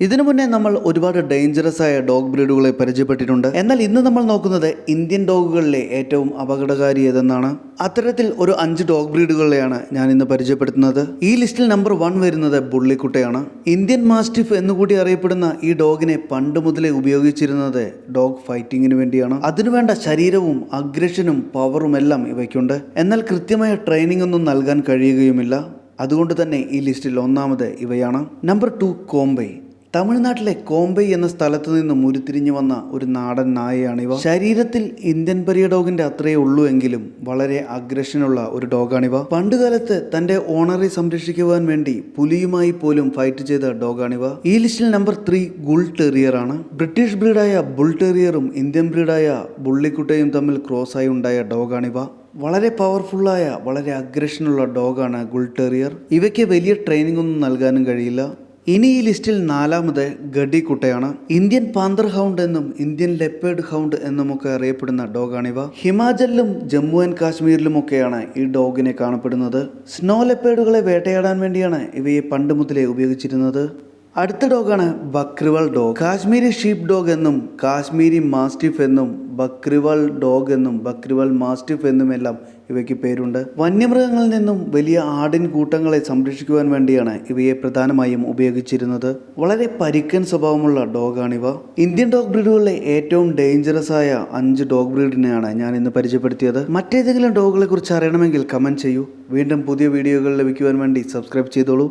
ഇതിനു മുന്നേ നമ്മൾ ഒരുപാട് ഡേഞ്ചറസ് ആയ ഡോഗ് ബ്രീഡുകളെ പരിചയപ്പെട്ടിട്ടുണ്ട്. എന്നാൽ ഇന്ന് നമ്മൾ നോക്കുന്നത് ഇന്ത്യൻ ഡോഗുകളിലെ ഏറ്റവും അപകടകാരി ഏതെന്നാണ്. അത്തരത്തിൽ ഒരു 5 ഡോഗ് ബ്രീഡുകളെയാണ് ഞാൻ ഇന്ന് പരിചയപ്പെടുത്തുന്നത്. ഈ ലിസ്റ്റിൽ നമ്പർ 1 വരുന്നത് ബുള്ളിക്കുട്ടയാണ്. ഇന്ത്യൻ മാസ്റ്റിഫ് എന്നുകൂടി അറിയപ്പെടുന്ന ഈ ഡോഗിനെ പണ്ട് മുതലേ ഉപയോഗിച്ചിരുന്നത് ഡോഗ് ഫൈറ്റിങ്ങിന് വേണ്ടിയാണ്. അതിനുവേണ്ട ശരീരവും അഗ്രഷനും പവറും എല്ലാം ഇവയ്ക്കുണ്ട്. എന്നാൽ കൃത്യമായ ട്രെയിനിങ് ഒന്നും നൽകാൻ കഴിയുകയുമില്ല. അതുകൊണ്ട് തന്നെ ഈ ലിസ്റ്റിൽ ഒന്നാമത് ഇവയാണ്. നമ്പർ 2 കോംബൈ. തമിഴ്നാട്ടിലെ കോംബൈ എന്ന സ്ഥലത്ത് നിന്നും ഉരുത്തിരിഞ്ഞു വന്ന ഒരു നാടൻ നായയാണിവ. ശരീരത്തിൽ ഇന്ത്യൻ പരിയ ഡോഗിന്റെ അത്രയേ ഉള്ളൂ എങ്കിലും വളരെ അഗ്രഷനുള്ള ഒരു ഡോഗാണിവ. പണ്ടുകാലത്ത് തന്റെ ഓണറെ സംരക്ഷിക്കുവാൻ വേണ്ടി പുലിയുമായി പോലും ഫൈറ്റ് ചെയ്ത ഡോഗാണിവ. ഈ ലിസ്റ്റിൽ നമ്പർ 3 ഗുൾ ടെറിയർ ആണ്. ബ്രിട്ടീഷ് ബ്രീഡായ ബുൾ ടെറിയറും ഇന്ത്യൻ ബ്രീഡായ ബുള്ളിക്കുട്ടയും തമ്മിൽ ക്രോസായി ഉണ്ടായ ഡോഗാണിവ. വളരെ പവർഫുള്ളായ വളരെ അഗ്രഷനുള്ള ഡോഗാണ് ഗുൾ ടെറിയർ. ഇവയ്ക്ക് വലിയ ട്രെയിനിങ് ഒന്നും നൽകാനും കഴിയില്ല. ഇനി ഈ ലിസ്റ്റിൽ 4ാമത് ഗഡിക്കുട്ടയാണ്. ഇന്ത്യൻ പാന്തർ ഹൗണ്ട് എന്നും ഇന്ത്യൻ ലെപ്പേർഡ് ഹൗണ്ട് എന്നുമൊക്കെ അറിയപ്പെടുന്ന ഡോഗാണിവ. ഹിമാചലിലും ജമ്മു ആൻഡ് കാശ്മീരിലുമൊക്കെയാണ് ഈ ഡോഗിനെ കാണപ്പെടുന്നത്. സ്നോ ലെപ്പേർഡുകളെ വേട്ടയാടാൻ വേണ്ടിയാണ് ഇവയെ പണ്ട് മുതലേ ഉപയോഗിച്ചിരുന്നത്. അടുത്ത ഡോഗാണ് ബക്രിവാൾ ഡോഗ്. കാശ്മീരി ഷീപ്പ് ഡോഗ് എന്നും കാശ്മീരി മാസ്റ്റിഫ് എന്നും ബക്രിവാൾ ഡോഗ് എന്നും ബക്രിവാൾ മാസ്റ്റിഫ് എന്നുമെല്ലാം ഇവയ്ക്ക് പേരുണ്ട്. വന്യമൃഗങ്ങളിൽ നിന്നും വലിയ ആടിൻ കൂട്ടങ്ങളെ സംരക്ഷിക്കുവാൻ വേണ്ടിയാണ് ഇവയെ പ്രധാനമായും ഉപയോഗിച്ചിരുന്നത്. വളരെ പരിക്കൻ സ്വഭാവമുള്ള ഡോഗാണിവ. ഇന്ത്യൻ ഡോഗ് ബ്രീഡുകളിലെ ഏറ്റവും ഡേഞ്ചറസ് ആയ 5 ഡോഗ് ബ്രീഡിനെയാണ് ഞാൻ ഇന്ന് പരിചയപ്പെടുത്തിയത്. മറ്റേതെങ്കിലും ഡോഗുകളെ കുറിച്ച് അറിയണമെങ്കിൽ കമൻറ്റ് ചെയ്യൂ. വീണ്ടും പുതിയ വീഡിയോകൾ ലഭിക്കുവാൻ വേണ്ടി സബ്സ്ക്രൈബ് ചെയ്തോളൂ.